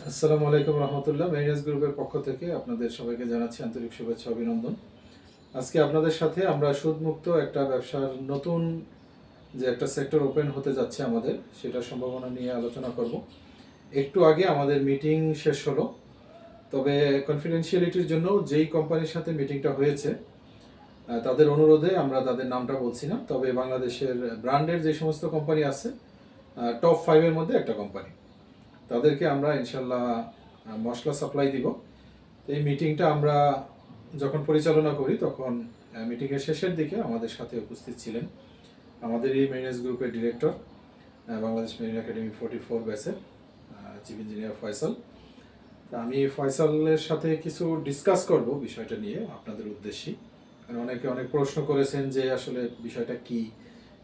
আসসালামু আলাইকুম রহমতুল্লাহ। মেরিনাস গ্রুপের পক্ষ থেকে আপনাদের সবাইকে জানাচ্ছি আন্তরিক শুভেচ্ছা অভিনন্দন। আজকে আপনাদের সাথে আমরা সুদমুক্ত একটা ব্যবসার নতুন যে একটা সেক্টর ওপেন হতে যাচ্ছে আমাদের, সেটা সম্ভাবনা নিয়ে আলোচনা করব। একটু আগে আমাদের মিটিং শেষ হলো, তবে কনফিডেন্সিয়ালিটির জন্য যেই কোম্পানির সাথে মিটিংটা হয়েছে তাদের অনুরোধে আমরা তাদের নামটা বলছি না, তবে বাংলাদেশের ব্র্যান্ডের যে সমস্ত কোম্পানি আছে টপ 5-এর মধ্যে একটা কোম্পানি, তাদেরকে আমরা ইনশাল্লাহ মশলা সাপ্লাই দিব। এই মিটিংটা আমরা যখন পরিচালনা করি তখন মিটিংয়ের শেষের দিকে আমাদের সাথে উপস্থিত ছিলেন আমাদের এই মেরিনাস গ্রুপের ডিরেক্টর, বাংলাদেশ মেরিন একাডেমি 44 ব্যাচের চিফ ইঞ্জিনিয়ার ফয়সাল। আমি ফয়সালের সাথে কিছু ডিসকাস করব বিষয়টা নিয়ে আপনাদের উদ্দেশ্যে, কারণ অনেকে অনেক প্রশ্ন করেছেন যে আসলে বিষয়টা কি,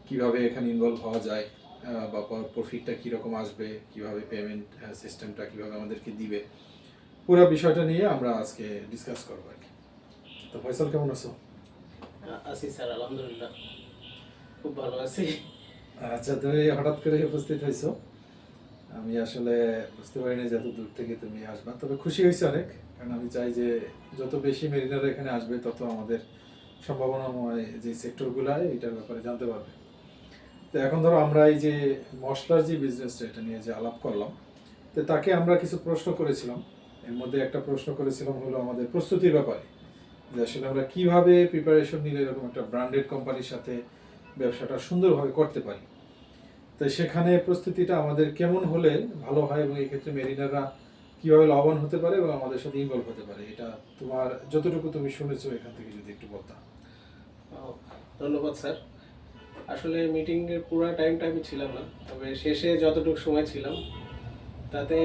কিভাবে এখানে ইনভলভ হওয়া যায়, বা প্রফিটটা কীরকম আসবে, কিভাবে পেমেন্ট সিস্টেমটা কিভাবে আমাদেরকে দিবে, পুরো বিষয়টা নিয়ে আমরা আজকে ডিসকাস করবো আর কি। তো ফয়সাল, কেমন আছো? আছি স্যার, আলহামদুলিল্লাহ খুব ভালো আছি। আচ্ছা, তুমি হঠাৎ করে উপস্থিত হয়েছো, আমি আসলে বুঝতে পারিনি যে এত দূর থেকে তুমি আসবা, তবে খুশি হয়েছে অনেক, কারণ আমি চাই যে যত বেশি মেরিনার এখানে আসবে তত আমাদের সম্ভাবনাময় যে সেক্টরগুলো এটার ব্যাপারে জানতে পারবে। তো এখন ধরো আমরা এই যে মশলার যে বিজনেসটা, এটা নিয়ে যে আলাপ করলাম, তো তাকে আমরা কিছু প্রশ্ন করেছিলাম। এর মধ্যে একটা প্রশ্ন করেছিলাম হলো আমাদের প্রস্তুতির ব্যাপারে, যে আসলে আমরা কিভাবে প্রিপারেশন নিলে এরকম একটা ব্র্যান্ডেড কোম্পানির সাথে ব্যবসাটা সুন্দরভাবে করতে পারি। তাই সেখানে প্রস্তুতিটা আমাদের কেমন হলে ভালো হয়, এবং এই ক্ষেত্রে মেরিনাররা কিভাবে লাভবান হতে পারে এবং আমাদের সাথে ইনভলভ হতে পারে, এটা তোমার যতটুকু তুমি শুনেছো এখান থেকে যদি একটু বলতাম। ধন্যবাদ স্যার। আসলে মিটিংয়ের পুরো টাইমটা আমি ছিলাম না, তবে শেষে যতটুকু সময় ছিলাম তাতে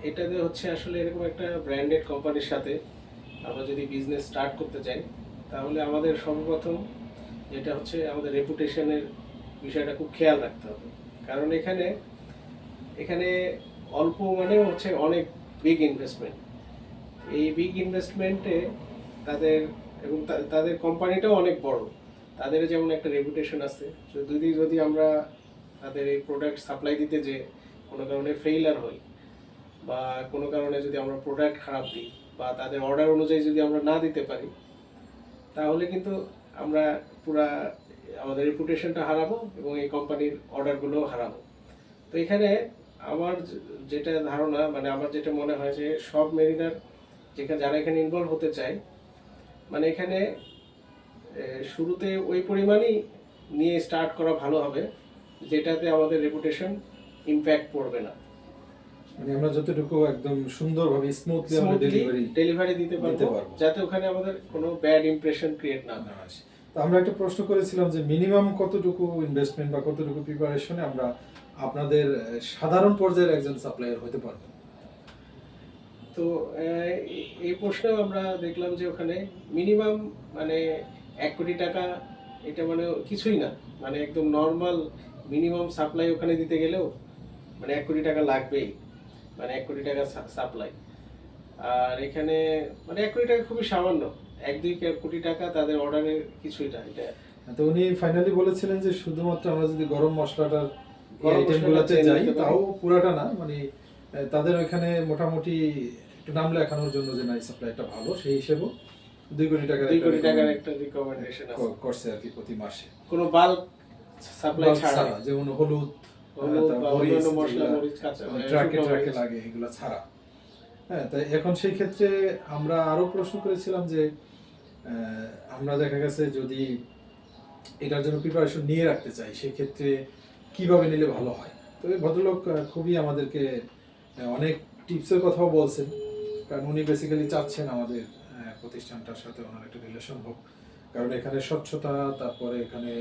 এটাতে হচ্ছে আসলে এরকম একটা ব্র্যান্ডেড কোম্পানির সাথে আমরা যদি বিজনেস স্টার্ট করতে চাই, তাহলে আমাদের সর্বপ্রথম যেটা হচ্ছে আমাদের রেপুটেশনের বিষয়টা খুব খেয়াল রাখতে হবে। কারণ এখানে এখানে অল্প মানে হচ্ছে অনেক বিগ ইনভেস্টমেন্ট। এই বিগ ইনভেস্টমেন্টে তাদের এবং তাদের কোম্পানিটাও অনেক বড়, তাদের যেমন একটা রেপুটেশন আছে। যদি আমরা তাদের এই প্রোডাক্ট সাপ্লাই দিতে যে কোনো কারণে ফেইলার হই, বা কোনো কারণে যদি আমরা প্রোডাক্ট খারাপ দিই, বা তাদের অর্ডার অনুযায়ী যদি আমরা না দিতে পারি, তাহলে কিন্তু আমরা পুরা আমাদের রেপুটেশনটা হারাবো এবং এই কোম্পানির অর্ডারগুলোও হারাবো। তো এখানে আমার যেটা ধারণা, মানে আমার যেটা মনে হয় যে সব মেরিনার যারা এখানে ইনভলভ হতে চায়, মানে এখানে শুরুতে ওই পরিমাণই নিয়ে স্টার্ট করা ভালো হবে, যেটাতে আমাদের রেপুটেশন ইমপ্যাক্ট পড়বে না। মানে আমরা যতটুকু একদম সুন্দরভাবে স্মুথলি আমরা ডেলিভারি দিতে পারবো, যাতে ওখানে আমাদের কোনো ব্যাড ইমপ্রেশন ক্রিয়েট না হয়। তো আমরা একটা প্রশ্ন করেছিলাম যে মিনিমাম কতটুকু ইনভেস্টমেন্ট বা কতটুকু প্রিপারেশনে আমরা আপনাদের সাধারণ পর্যায়ের একজন সাপ্লায়ার হতে পারবো। তো এই প্রশ্নেও আমরা দেখলাম যে ওখানে মিনিমাম মানে 1 কোটি টাকা, এটা মানে কিছুই না, মানে একদম নর্মাল মিনিমাম সাপ্লাই ওখানে দিতে গেলেও মানে 1 কোটি টাকা লাগবেই, মানে 1 কোটি টাকা সাপ্লাই। আর এখানে মানে 1 কোটি টাকা খুবই সামান্য, 1-2 কোটি টাকা তাদের অর্ডারের কিছুই না এটা। তো উনি ফাইনালি বলেছিলেন যে শুধুমাত্র আমরা যদি গরম মশলাটার আইটেমগুলোতে যাই, তাও পুরাটা না, মানে তাদের ওইখানে মোটামুটি একটু নাম লেখানোর জন্য যে নাই সাপ্লাইটা ভালো, সেই হিসেবে 2 কোটি টাকার একটা রিকমেন্ডেশন করছে আর কি প্রতি মাসে, কোনো বাল্ক সাপ্লাই ছাড়া, যেমন হলুদ মশলা, মরিচ, কাঁচা ট্রাকে লাগে, এগুলো ছাড়া। হ্যাঁ, তাই এখন সেই ক্ষেত্রে আমরা আরো প্রশ্ন করেছিলাম যে আমরা দেখা গেছে যদি এটার জন্য প্রিপারেশন নিয়ে রাখতে চাই, সেই ক্ষেত্রে কিভাবে নিলে ভালো হয়। তো এই ভদ্রলোক খুবই আমাদেরকে অনেক টিপসের কথাও বলছেন, কারণ উনি বেসিক্যালি চাচ্ছেন আমাদের প্রতিষ্ঠানটার সাথে ওনার একটা রিলেশন হোক, কারণ এখানে স্বচ্ছতা, তারপরে এখানে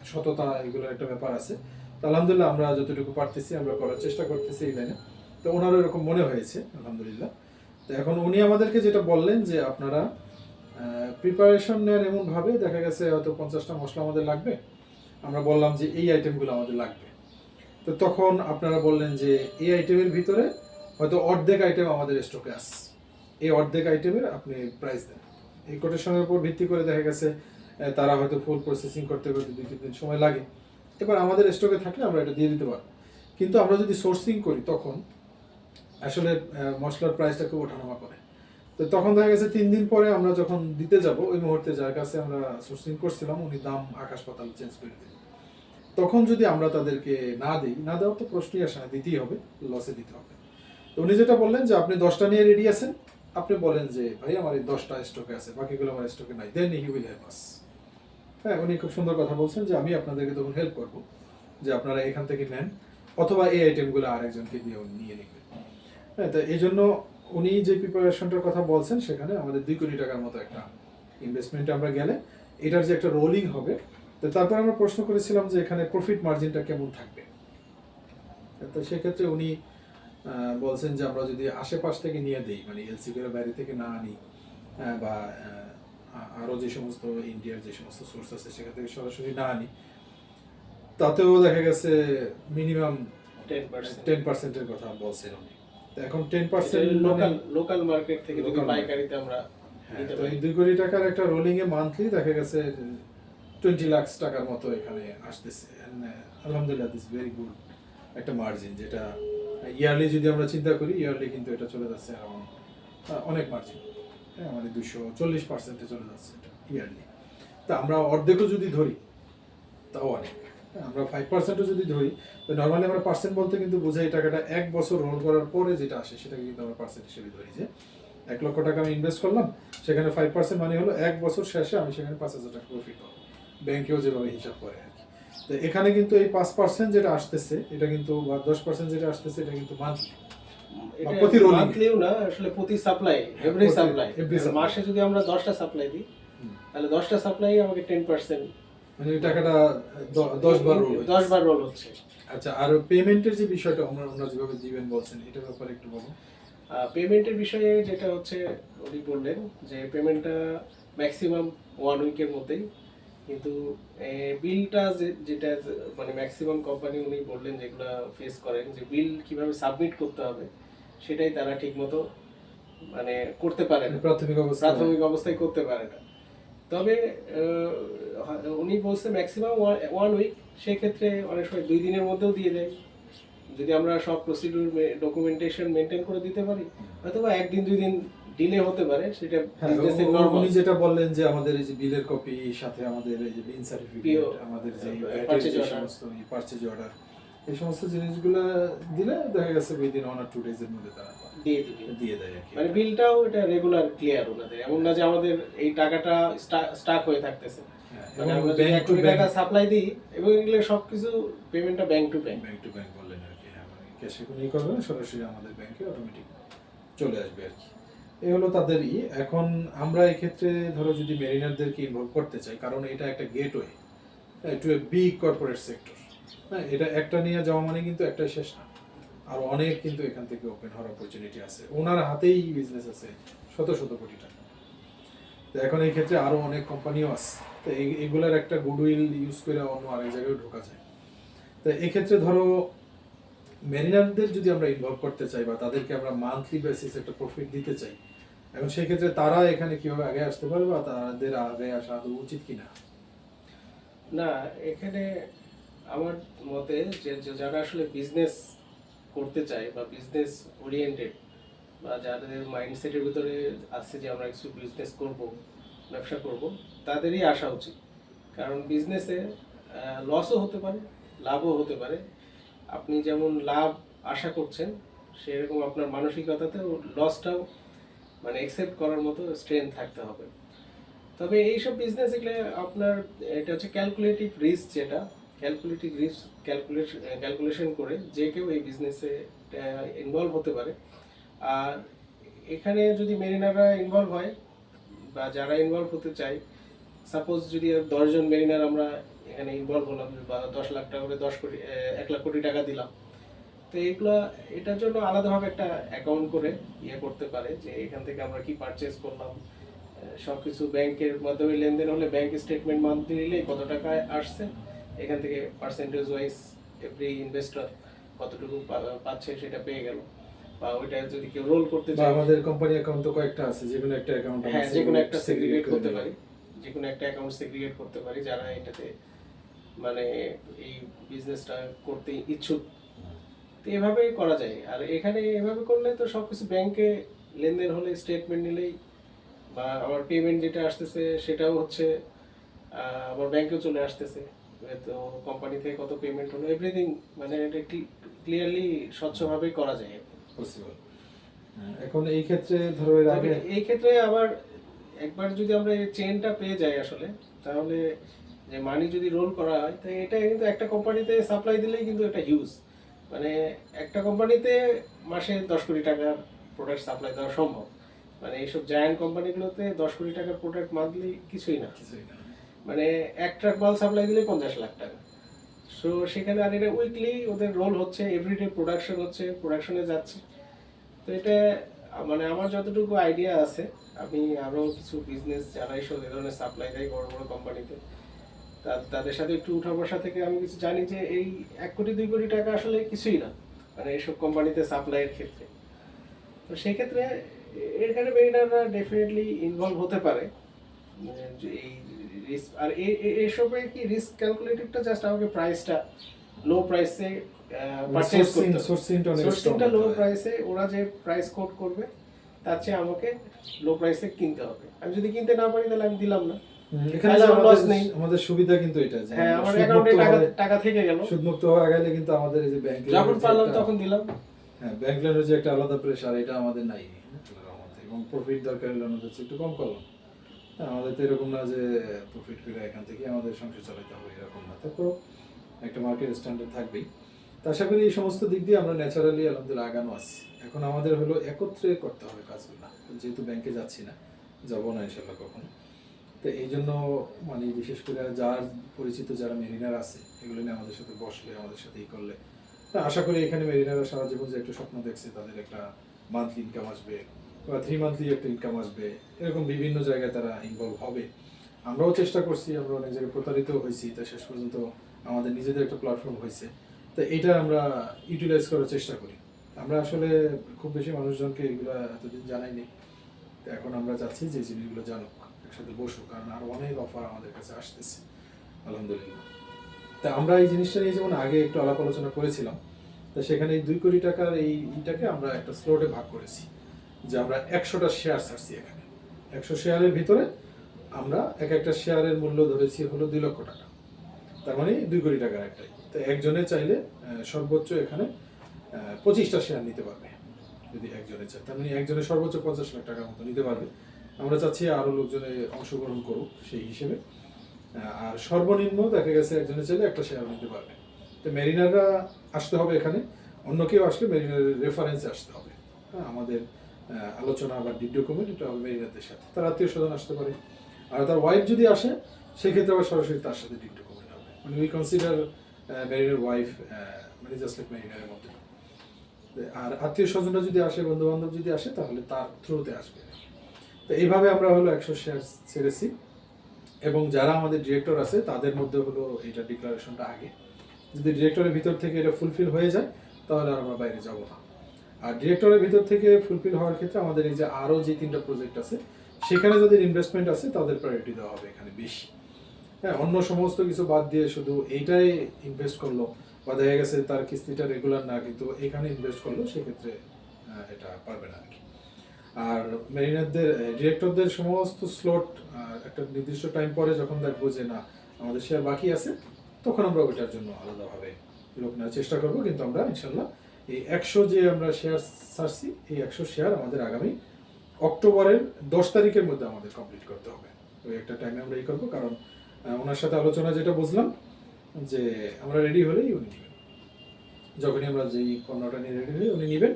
সততা, এগুলোর একটা ব্যাপার আছে। তো আলহামদুলিল্লাহ আমরা যতটুকু পারতেছি আমরা করার চেষ্টা করতেছি এই লাইনে। তো ওনারও এরকম মনে হয়েছে আলহামদুলিল্লাহ। তো এখন উনি আমাদেরকে যেটা বললেন যে আপনারা প্রিপারেশন নেন এমনভাবে, দেখা গেছে হয়তো 50টা মশলা আমাদের লাগবে, আমরা বললাম যে এই আইটেমগুলো আমাদের লাগবে, তো তখন আপনারা বললেন যে এই আইটেমের ভিতরে হয়তো অর্ধেক আইটেম আমাদের স্টকে আছে, এই অর্ধেক আইটেমের আপনি প্রাইস দেন। এই কোটেশনের উপর ভিত্তি করে দেখা গেছে তারা হয়তো ফুল প্রসেসিং করতে করতে 2-3 দিন সময় লাগে, এবার আমাদের স্টকে থাকলে আমরা এটা দিয়ে দিতে পারবো। কিন্তু আমরা যদি সোর্সিং করি তখন আসলে মশলার প্রাইসটা খুব ওঠানামা করে। তো তখন দেখা গেছে 3 দিন পরে আমরা যখন দিতে যাব ওই মুহূর্তে যার কাছে আমরা সোর্সিং করছিলাম উনি দাম আকাশ পাতাল চেঞ্জ করে দিল। তখন যদি আমরা তাদেরকে না দিই, না দেওয়ার তো প্রশ্নই আসে না, দিতেই হবে, লসে দিতে হবে। তো উনি যেটা বললেন যে আপনি 10টা নিয়ে রেডি আছেন, আপনি বলেন যে ভাই আমার এই 10টা স্টকে আছে, বাকিগুলো আমার স্টকে নাই, দেন হি উইল হেল্প আস। হ্যাঁ, উনি খুব সুন্দর কথা বলছেন যে আমি আপনাদেরকে তখন হেল্প করবো, যে আপনারা এখান থেকে নেন অথবা এই আইটেমগুলো আরেকজনকে দিয়ে নিয়ে নেবেন। হ্যাঁ, তো এই জন্য উনি যে প্রিপারেশনটার কথা বলছেন সেখানে আমাদের 2 কোটি টাকার মতো একটা ইনভেস্টমেন্টে আমরা গেলে এটার যে একটা রোলিং হবে, তো তারপর আমরা প্রশ্ন করেছিলাম যে এখানে প্রফিট মার্জিনটা কেমন থাকবে। তো সেক্ষেত্রে উনি বলছেন যে আমরা যদি আশেপাশ থেকে নিয়ে দেই, মানে এলসি করে বাইরে থেকে না আনি, বা আরও যে সমস্ত ইন্ডিয়ার যে সমস্ত সোর্স আছে সেখান থেকে সরাসরি না আনি, তাতেও দেখা গেছে মিনিমাম 10%-এর কথা বলছেন উনি। তো এখন 10% লোকাল মার্কেট থেকে যদি Local পাইকারিতে আমরা হ্যাঁ, নিতে তো পারি। এই 2 কোটি টাকার একটা রোলিং এ মান্থলি দেখা গেছে 20 লাখ টাকার মতো এখানে আসতেছে। আলহামদুলিল্লাহ দিস ভেরি গুড একটা মার্জিন, যেটা ইয়ারলি যদি আমরা চিন্তা করি, ইয়ারলি কিন্তু এটা চলে যাচ্ছে অ্যারাউন্ড অনেক মার্জিন। হ্যাঁ, মানে 240%-এ চলে যাচ্ছে এটা ইয়ারলি। তা আমরা অর্ধেকও যদি ধরি তাও অনেক। হ্যাঁ, আমরা 5%ও যদি ধরি, তো নর্মালি আমরা পার্সেন্ট বলতে কিন্তু বোঝাই টাকাটা 1 বছর রোল করার পরে যেটা আসে সেটাকে কিন্তু আমরা পার্সেন্ট হিসেবে ধরি, যে 1 লক্ষ টাকা আমি ইনভেস্ট করলাম, সেখানে 5% মানে হলো 1 বছর শেষে আমি সেখানে 5,000 টাকা প্রফিট পাবো। ব্যাংকেও যেভাবে হিসাব করে আর কি। তো এখানে কিন্তু এই 5% যেটা আসতেছে এটা কিন্তু, বা 10% যেটা আসতেছে এটা কিন্তু মান্থলি, এটা প্রতি rolling এ। মান্থলিও না, আসলে প্রতি সাপ্লাই, এভরি প্রতি- সাপ্লাই। every supply। মাসে যদি আমরা 10টা সাপ্লাই দিই, তাহলে 10টা সাপ্লাই আমাকে 10%, মানে ওই টাকাটা 10 বার রোল 10 বার রোল হচ্ছে। আচ্ছা, আর পেমেন্টের যে বিষয়টা আমরা যেভাবে দিবেন বলছেন, এটার ব্যাপারে একটু বলুন। পেমেন্টের বিষয়ে যেটা হচ্ছে, উনি বললেন যে পেমেন্টটা ম্যাক্সিমাম 1 উইকের মধ্যেই, কিন্তু বিলটা যেটা মানে ম্যাক্সিমাম কোম্পানি উনি বললেন যেগুলো ফেস করেন, যে বিল কিভাবে সাবমিট করতে হবে সেটাই তারা ঠিকমতো মানে করতে পারে না, প্রাথমিক অবস্থায় করতে পারে না। তবে উনি বলছে ম্যাক্সিমাম 1 উইক, সেক্ষেত্রে অনেক সময় 2 দিনের মধ্যেও দিয়ে দেয় যদি আমরা সব প্রসিডিউর ডকুমেন্টেশন মেনটেন করে দিতে পারি। হয়তো বা 1 দিন 2 দিন ডিলে হতে পারে, সেটা বিজনেসের নরমাল। উনি যেটা বললেন যে আমাদের এই যে বিলের কপি, সাথে আমাদের এই যে বিল সার্টিফিকেট, আমাদের যে সমস্ত পারচেজ অর্ডার, এই সমস্ত জিনিসগুলো দিলে দেখা গেছে উইদিন 1 or 2 days এর মধ্যে তারা দিয়ে দেয় আর কি। মানে বিলটাও এটা রেগুলার ক্লিয়ার ওনাদের, এমন না যে আমাদের এই টাকাটা স্টাক হয়ে থাকতেছে। মানে আমরা যদি 1 কোটি টাকা সাপ্লাই দিই এবং এগুলো সবকিছু পেমেন্টটা ব্যাংক টু ব্যাংক বললেন আর কি। হ্যাঁ, মানে ক্যাশে কোনো করবে না, সরাসরি আমাদের ব্যাংকে অটোমেটিক চলে আসবে আর কি। এই হলো তাদেরই। এখন আমরা এক্ষেত্রে ধরো যদি মেরিনারদেরকে ইনভলভ করতে চাই, কারণ এটা একটা gateway to a big corporate sector. হ্যাঁ, এটা একটা নিয়ে যাওয়া মানে কিন্তু একটাই শেষ না, আর অনেক কিন্তু এখান থেকে ওপেন হওয়ার অপরচুনিটি আছে। ওনার হাতেই বিজনেস আছে শত শত কোটি টাকা। তো এখন এই ক্ষেত্রে আরো অনেক কোম্পানিও আছে, তো এইগুলার একটা গুডউইল ইউজ করে অন্য আরেক জায়গায় ঢোকা যায়। তো এক্ষেত্রে ধরো মেরিনারদের যদি আমরা ইনভলভ করতে চাই, বা তাদেরকে আমরা মান্থলি বেসিস একটা প্রফিট দিতে চাই, এখন সেই ক্ষেত্রে তারা এখানে কিভাবে আগে আসতে পারবে, বা তাদের আগে আসা আদৌ উচিত কিনা? না, এখানে আমার মতে যে যারা আসলে বিজনেস করতে চায় বা বিজনেস ওরিয়েন্টেড, বা যাদের মাইন্ডসেটের ভিতরে আছে যে আমরা কিছু বিজনেস করব, ব্যবসা করব, তাদেরই আসা উচিত। কারণ বিজনেসে লসও হতে পারে, লাভও হতে পারে। আপনি যেমন লাভ আশা করছেন, সেরকম আপনার মানসিকতাতেও লসটাও মানে অ্যাকসেপ্ট করার মতো স্ট্রেংথ থাকতে হবে। তবে এইসব বিজনেস এগুলো আপনার, এটা হচ্ছে ক্যালকুলেটিভ রিস্ক, যেটা ক্যালকুলেটিভ রিস্ক ক্যালকুলেশন করে যে কেউ এই বিজনেসে ইনভলভ হতে পারে। আর এখানে যদি মেরিনাররা ইনভলভ হয় বা যারা ইনভলভ হতে চায়, সাপোজ যদি 10 জন মেরিনার আমরা এখানে ইনভলভ হলাম, বা 10 লাখ টাকা করে 1 লাখ কোটি টাকা দিলাম, তো এটার জন্য আলাদাভাবে একটা অ্যাকাউন্ট করে করতে পারে, যে এখান থেকে আমরা কি পারচেজ করলাম, সবকিছু ব্যাংকের মাধ্যমে লেনদেন হলে ব্যাংক স্টেটমেন্ট মান্থলি নিলেই কত টাকা আসছে, এখান থেকে পার্সেন্টেজ ওয়াইজ এভরি ইনভেস্টর কতটুকু পাচ্ছে সেটা পেয়ে গেল। বা ওইটা যদি কেউ রোল করতে চায়, আমাদের কোম্পানি অ্যাকাউন্ট তো কয়েকটা আছে, যে কোনো একটা অ্যাকাউন্ট হ্যাঁ, যে কোনো একটা সেগ্রিগেট করতে পারি, যে কোনো একটা অ্যাকাউন্ট সেগ্রিগেট করতে পারি যারা এটাতে মানে এই বিজনেসটা করতে ইচ্ছুক, তো এভাবেই করা যায়। আর এখানে এভাবে করলে তো সব কিছু ব্যাংকে লেনদেন হলে স্টেটমেন্ট নিলেই বা আমার পেমেন্ট যেটা আসতেছে সেটাও হচ্ছে আমার ব্যাংকেও চলে আসতেছে। তো কোম্পানি থেকে কত পেমেন্ট হলো এভরিথিং, মানে এটা ক্লিয়ারলি স্বচ্ছভাবেই করা যায়। পসিবল। এখন এই ক্ষেত্রে ধরো এর তবে আগে এই ক্ষেত্রে আবার একবার যদি আমরা এই চেনটা পেয়ে যাই আসলে, তাহলে যে মানি যদি রোল করা হয়, তো এটা কিন্তু একটা কোম্পানিতে সাপ্লাই দিলেই কিন্তু এটা হিউজ, মানে একটা কোম্পানিতে মাসে 10 কোটি টাকার প্রোডাক্ট সাপ্লাই দেওয়া সম্ভব। মানে এইসব জায়ান্ট কোম্পানিগুলোতে 10 কোটি টাকার প্রোডাক্ট মান্থলি কিছুই না, কিছুই না। মানে এক ট্রাক মাল সাপ্লাই দিলে 50 লাখ টাকা। সো সেখানে আর এটা উইকলি ওদের রোল হচ্ছে, এভরিডে প্রোডাকশন হচ্ছে, প্রোডাকশনে যাচ্ছে। তো এটা মানে আমার যতটুকু আইডিয়া আছে, আমি আরো কিছু বিজনেস যারা এইসব এই ধরনের সাপ্লাই দেয় বড় বড় কোম্পানিতে, তাদের সাথে একটু উঠা বসা থেকে আমি কিছু জানি যে এই 1 কোটি 2 কোটি টাকা আসলে কিছুই না, মানে এইসব কোম্পানিতে সাপ্লাইয়ের ক্ষেত্রে। তো সেক্ষেত্রে এখানে মেরিনাররা ডেফিনেটলি ইনভলভ হতে পারে। মানে যে এই রিস্ক আর এসবে কি রিস্ক ক্যালকুলেটেডটা জাস্ট আমাকে প্রাইসটা লো প্রাইসে পারচেজ করতে হবে। সোর্সিংটা অনেক সোর্সিংটা strong লো হতে হয়। প্রাইসে, ওরা যে প্রাইস কোট করবে তার চেয়ে আমাকে লো প্রাইসে কিনতে হবে। আমি যদি কিনতে না পারি তাহলে আমি দিলাম না। এখানে তাহলে যে আমার লস আমাদের নেই। আমাদের সুবিধা কিন্তু এটা যে হ্যাঁ, আমরা আমার অ্যাকাউন্টে টাকা সুদমুক্তভাবে- টাকা থেকে গেল, সুদমুক্তভাবে আগাইলে কিন্তু আমাদের এই যে ব্যাংক যখন পারলাম তখন দিলাম। হ্যাঁ, ব্যাংক লোনের যে একটা আলাদা প্রেশার, এটা আমাদের নাই আল্লাহর রহমতে। এবং প্রফিট দরকার লোন হচ্ছে একটু কম করলাম। হ্যাঁ, আমাদের তো এরকম না যে প্রফিট করে এখান থেকে আমাদের সংসার চালাতে হবে, এরকম না। তারপর একটা মার্কেট স্ট্যান্ডার্ড থাকবেই। তো আশা করি এই সমস্ত দিক দিয়ে আমরা ন্যাচারালি আলহামদুলিল্লাহ আগানো আছি। এখন আমাদের হলো একত্রে করতে হবে কাজগুলো, যেহেতু ব্যাংকে যাচ্ছি না, যাবো না ইনশাল্লাহ কখনো। তো এই জন্য মানে বিশেষ করে যার পরিচিত যারা মেরিনার আছে, এগুলো নিয়ে আমাদের সাথে বসলে, আমাদের সাথে ই করলে, তা আশা করি এখানে মেরিনাররা সারা জীবন যে একটা স্বপ্ন দেখছে, তাদের একটা মান্থলি ইনকাম আসবে বা 3 মান্থলি একটা ইনকাম আসবে, এরকম বিভিন্ন জায়গায় তারা ইনভলভ হবে। আমরাও চেষ্টা করছি, আমরা অনেক জায়গায় প্রতারিত হয়েছি, তা শেষ পর্যন্ত আমাদের নিজেদের একটা প্ল্যাটফর্ম হয়েছে। তো এটা আমরা ইউটিলাইজ করার চেষ্টা করি। আমরা আসলে খুব বেশি মানুষজনকে এগুলো এতদিন জানাইনি। তো এখন আমরা চাচ্ছি যে এই জিনিসগুলো জানুক, একসাথে বসুক, কারণ আরো অনেক অফার আমাদের কাছে আসতেছে আলহামদুলিল্লাহ। তা আমরা এই জিনিসটা নিয়ে যেমন আগে একটু আলাপ আলোচনা করেছিলাম, তো সেখানে এই 2 কোটি টাকার এইটাকে আমরা একটা স্লটে ভাগ করেছি, যে আমরা 100টা শেয়ার ছাড়ছি এখানে। 100 শেয়ারের ভিতরে আমরা এক একটা শেয়ারের মূল্য ধরেছি হলো 2 লক্ষ টাকা, তার মানে 2 কোটি টাকার একটাই। তো একজনে চাইলে সর্বোচ্চ এখানে 25টা শেয়ার নিতে পারবে যদি একজনে চায়, তার মানে একজনে সর্বোচ্চ 50 লাখ টাকার মতো নিতে পারবে। আমরা চাচ্ছি আরো লোকজনে অংশগ্রহণ করুক সেই হিসেবে। আর সর্বনিম্ন দেখা গেছে একজনে চাইলে একটা শেয়ার নিতে পারবে। তো মেরিনাররা আসতে হবে এখানে, অন্য কেউ আসলে মেরিনারের রেফারেন্সে আসতে হবে। হ্যাঁ, আমাদের আলোচনা বা ডিড ডকুমেন্ট এটা হবে মেরিনারদের সাথে, তার আত্মীয় স্বজন আসতে পারে। আর তার ওয়াইফ যদি আসে, সেক্ষেত্রে আবার সরাসরি তার সাথে ডিড ডকুমেন্ট হবে। মানে উই কনসিডার মেরিনার ওয়াইফ মানে জাস্ট লাইক মেরিনারের মতো। আর আত্মীয় স্বজনরা যদি আসে, বন্ধু বান্ধব যদি আসে, তাহলে তার থ্রুতে আসবে। তো এইভাবে আমরা হলো 100 শেয়ার ছেড়েছি। এবং যারা আমাদের ডিরেক্টর আছে তাদের মধ্যে হলো এটা ডিক্লারেশনটা আগে, যদি ডিরেক্টরের ভিতর থেকে এটা ফুলফিল হয়ে যায় তাহলে আর আমরা বাইরে যাব না। আর ডিরেক্টরের ভিতর থেকে ফুলফিল হওয়ার ক্ষেত্রে আমাদের এই যে আরও যে 3টা প্রজেক্ট আছে, সেখানে যাদের ইনভেস্টমেন্ট আছে তাদের প্রায়োরিটি দেওয়া হবে এখানে বেশি। হ্যাঁ, অন্য সমস্ত কিছু বাদ দিয়ে শুধু এইটাই ইনভেস্ট করলো বা দেখা গেছে তার কিস্তিটা রেগুলার না, কিন্তু এখানে ইনভেস্ট করলো, সেক্ষেত্রে এটা পারবে না আর কি। আর মেরিনারদের ডিরেক্টরদের সমস্ত স্লট একটা নির্দিষ্ট টাইম পরে যখন দেখবো যে না আমাদের শেয়ার বাকি আছে, তখন আমরা ওইটার জন্য আলাদাভাবে লোক নেওয়ার চেষ্টা করবো। কিন্তু আমরা ইনশাল্লাহ এই 100 যে আমরা শেয়ার ছাড়ছি, এই 100 শেয়ার আমাদের আগামী অক্টোবরের 10 তারিখের মধ্যে আমাদের কমপ্লিট করতে হবে। ওই একটা টাইমে আমরা এই করবো, কারণ ওনার সাথে আলোচনা যেটা বুঝলাম যে আমরা রেডি হলেই উনি নেবেন। যখনই আমরা যেই পণ্যটা নিয়ে রেডি হই উনি নেবেন।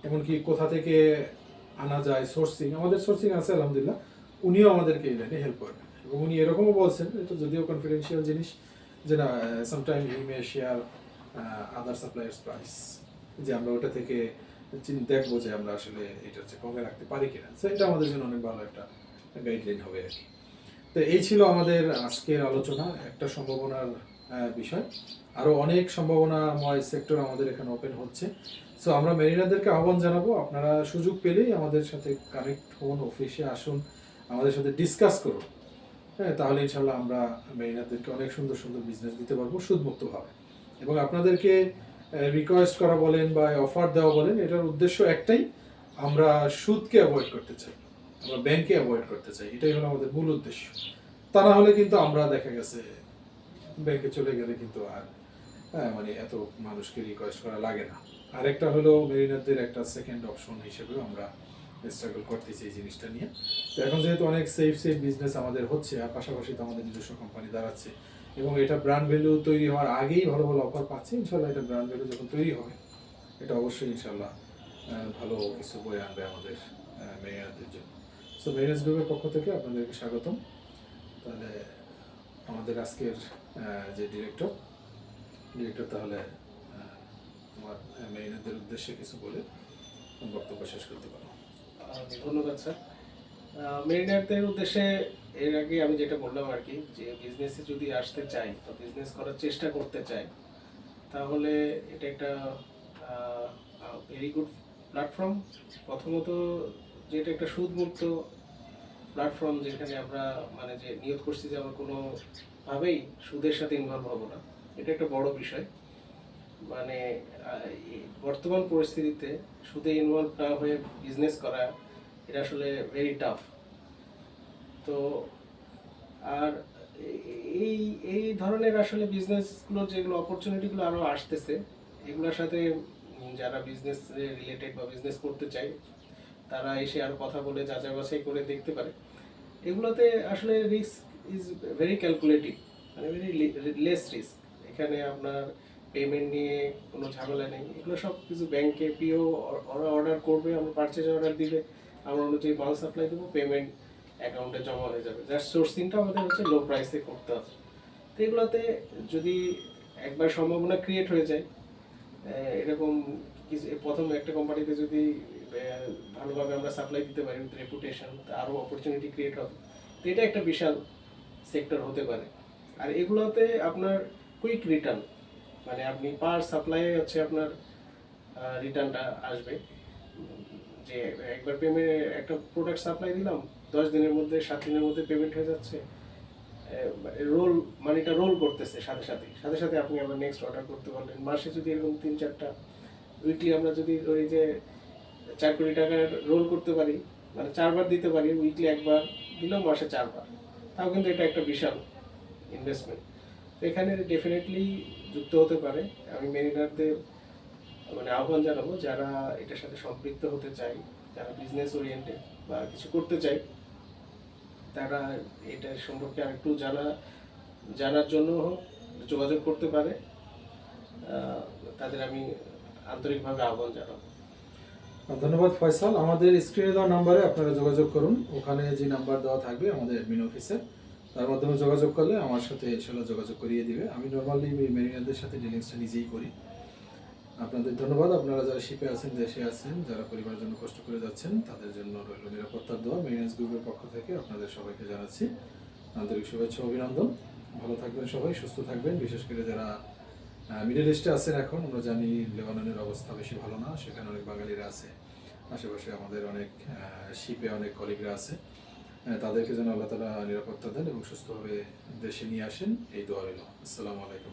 এমনকি কোথা থেকে আনা যায়, সোর্সিং, আমাদের সোর্সিং আছে আলহামদুলিল্লাহ, উনিও আমাদেরকে এই লাইনে হেল্প করবেন। এবং উনি এরকমও বলছেন, এটা যদিও কনফিডেন্সিয়াল জিনিস, যে না সামটাইম হি মে শেয়ার আদার সাপ্লায়ার্স প্রাইস, যে আমরা ওটা থেকে দেখবো যে আমরা আসলে এটা হচ্ছে কমে রাখতে পারি কিনা। সো এটা আমাদের জন্য অনেক ভালো একটা গাইডলাইন হবে আর কি। তো এই ছিল আমাদের আজকের আলোচনা, একটা সম্ভাবনার বিষয়। আরও অনেক সম্ভাবনাময় সেক্টর আমাদের এখানে ওপেন হচ্ছে। সো আমরা মেরিনারদেরকে আহ্বান জানাবো, আপনারা সুযোগ পেলেই আমাদের সাথে কানেক্ট হন, অফিসে আসুন, আমাদের সাথে ডিসকাস করুন। হ্যাঁ, তাহলে ইনশাল্লাহ আমরা মেরিনারদেরকে অনেক সুন্দর সুন্দর বিজনেস দিতে পারবো সুদমুক্তভাবে। এবং আপনাদেরকে রিকোয়েস্ট করা বলেন বা অফার দেওয়া বলেন, এটার উদ্দেশ্য একটাই, আমরা সুদকে অ্যাভয়েড করতে চাই, আমরা ব্যাংকে অ্যাভয়েড করতে চাই, এটাই হলো আমাদের মূল উদ্দেশ্য। তা না হলে কিন্তু আমরা দেখা গেছে ব্যাংকে চলে গেলে কিন্তু আর মানে এত মানুষকে রিকোয়েস্ট করা লাগে না। আরেকটা হলো মেরিনারদের একটা সেকেন্ড অপশন হিসেবেও আমরা স্ট্রাগল করতেছি এই জিনিসটা নিয়ে। তো এখন যেহেতু অনেক সেফ বিজনেস আমাদের হচ্ছে, আর পাশাপাশি তো আমাদের নিজস্ব কোম্পানি দাঁড়াচ্ছে, এবং এটা ব্র্যান্ড ভ্যালু তৈরি হওয়ার আগেই ভালো ভালো অফার পাচ্ছে, ইনশাল্লাহ এটা ব্র্যান্ড ভ্যালু যখন তৈরি হবে এটা অবশ্যই ইনশাল্লাহ ভালো কিছু বয়ে আনবে আমাদের মেরিনারদের জন্য। সো মেরিনার্স গ্রুপের পক্ষ থেকে আপনাদেরকে স্বাগতম। তাহলে আমাদের আজকের যে ডিরেক্টর তাহলে তোমার মেরিনারদের উদ্দেশ্যে কিছু বলে বক্তব্য শেষ করতে পারো। ধন্যবাদ স্যার। মেরিনারদের উদ্দেশ্যে এর আগে আমি যেটা বললাম আর কি, যে বিজনেসে যদি আসতে চাই বা বিজনেস করার চেষ্টা করতে চাই, তাহলে এটা একটা ভেরি গুড প্ল্যাটফর্ম। প্রথমত যেটা একটা সুদমুক্ত প্ল্যাটফর্ম, যেখানে আমরা মানে যে নিয়ত করছি যে আমরা কোনোভাবেই সুদের সাথে ইনভলভ হব না, এটা একটা বড় বিষয়। মানে বর্তমান পরিস্থিতিতে সুদে ইনভলভ না হয়ে বিজনেস করা, এটা আসলে ভেরি টাফ। তো আর এই এই ধরনের আসলে বিজনেসগুলো, যেগুলো অপরচুনিটিগুলো আরও আসতেছে, এগুলোর সাথে যারা বিজনেস রিলেটেড বা বিজনেস করতে চায় তারা এসে আরও কথা বলে যাচাই বাছাই করে দেখতে পারে। এগুলোতে আসলে রিস্ক ইজ ভেরি ক্যালকুলেটিভ, মানে ভেরি লেস রিস্ক। এখানে আপনার পেমেন্ট নিয়ে কোনো ঝামেলা নেই। এগুলো সব কিছু ব্যাংকে পিও ওরা অর্ডার করবে, আমরা পারচেজ অর্ডার দিবে, আমরা অনুযায়ী মাল সাপ্লাই দেবো, পেমেন্ট অ্যাকাউন্টে জমা হয়ে যাবে। জাস্ট সোর্সিংটা আমাদের হচ্ছে লো প্রাইসে করতে হবে। তো এগুলোতে যদি একবার সম্ভাবনা ক্রিয়েট হয়ে যায়, এরকম কিছু প্রথম একটা কোম্পানিতে যদি ভালোভাবে আমরা সাপ্লাই দিতে পারি উইথ রেপুটেশন, আরও অপরচুনিটি ক্রিয়েট হবে। তো এটা একটা বিশাল সেক্টর হতে পারে। আর এগুলোতে আপনার কুইক রিটার্ন, মানে আপনি পার সাপ্লাই হচ্ছে আপনার রিটার্নটা আসবে। যে একবার পেমেন্ট, একটা প্রোডাক্ট সাপ্লাই দিলাম, 10 দিনের মধ্যে 7 দিনের মধ্যে পেমেন্ট হয়ে যাচ্ছে, রোল মানিটা রোল করতেছে সাথে সাথে আপনি আবার নেক্সট অর্ডার করতে পারলেন। মাসে যদি এরকম 3-4টা, উইকলি আমরা যদি ওই যে 4 কোটি টাকার রোল করতে পারি, মানে 4বার দিতে পারি, উইকলি একবার দিলাম, মাসে 4বার, তাও কিন্তু এটা একটা বিশাল ইনভেস্টমেন্ট। তো এখানে ডেফিনেটলি যুক্ত হতে পারে। আমি মেরিনারদের মানে আহ্বান জানাবো, যারা এটার সাথে সম্পৃক্ত হতে চাই, যারা বিজনেস ওরিয়েন্টেড বা কিছু করতে চাই, তারা এটার সম্পর্কে আরেকটু জানার জন্য যোগাযোগ করতে পারে। তাদের আমি আন্তরিকভাবে আহ্বান জানাবো। ধন্যবাদ ফয়সাল। আমাদের স্ক্রিনে দেওয়া নাম্বারে আপনারা যোগাযোগ করুন, ওখানে যে নাম্বার দেওয়া থাকবে আমাদের অ্যাডমিন অফিসে, তার মাধ্যমে যোগাযোগ করলে আমার সাথে ইনশাল্লাহ যোগাযোগ করিয়ে দিবে। আমি নর্মালি মেরিনারদের সাথে ডিলিংসটা নিজেই করি। আপনাদের ধন্যবাদ। আপনারা যারা শিপে আছেন, দেশে আছেন, যারা পরিবারের জন্য কষ্ট করে যাচ্ছেন, তাদের জন্য রইল নিরাপত্তার দোয়া। মেরিনার্স গ্রুপের পক্ষ থেকে আপনাদের সবাইকে জানাচ্ছি আন্তরিক শুভেচ্ছা, অভিনন্দন। ভালো থাকবেন সবাই, সুস্থ থাকবেন। বিশেষ করে যারা মিডল ইস্টে আছেন, এখন আমরা জানি লেবাননের অবস্থা বেশি ভালো না, সেখানে অনেক বাঙালিরা আছে, আশেপাশে আমাদের অনেক শিপে অনেক কলিগরা আছে, তাদেরকে যেন আল্লাহ তাআলা নিরাপত্তা দেন এবং সুস্থভাবে দেশে নিয়ে আসেন, এই দোয়া রইল। আসসালামু আলাইকুম।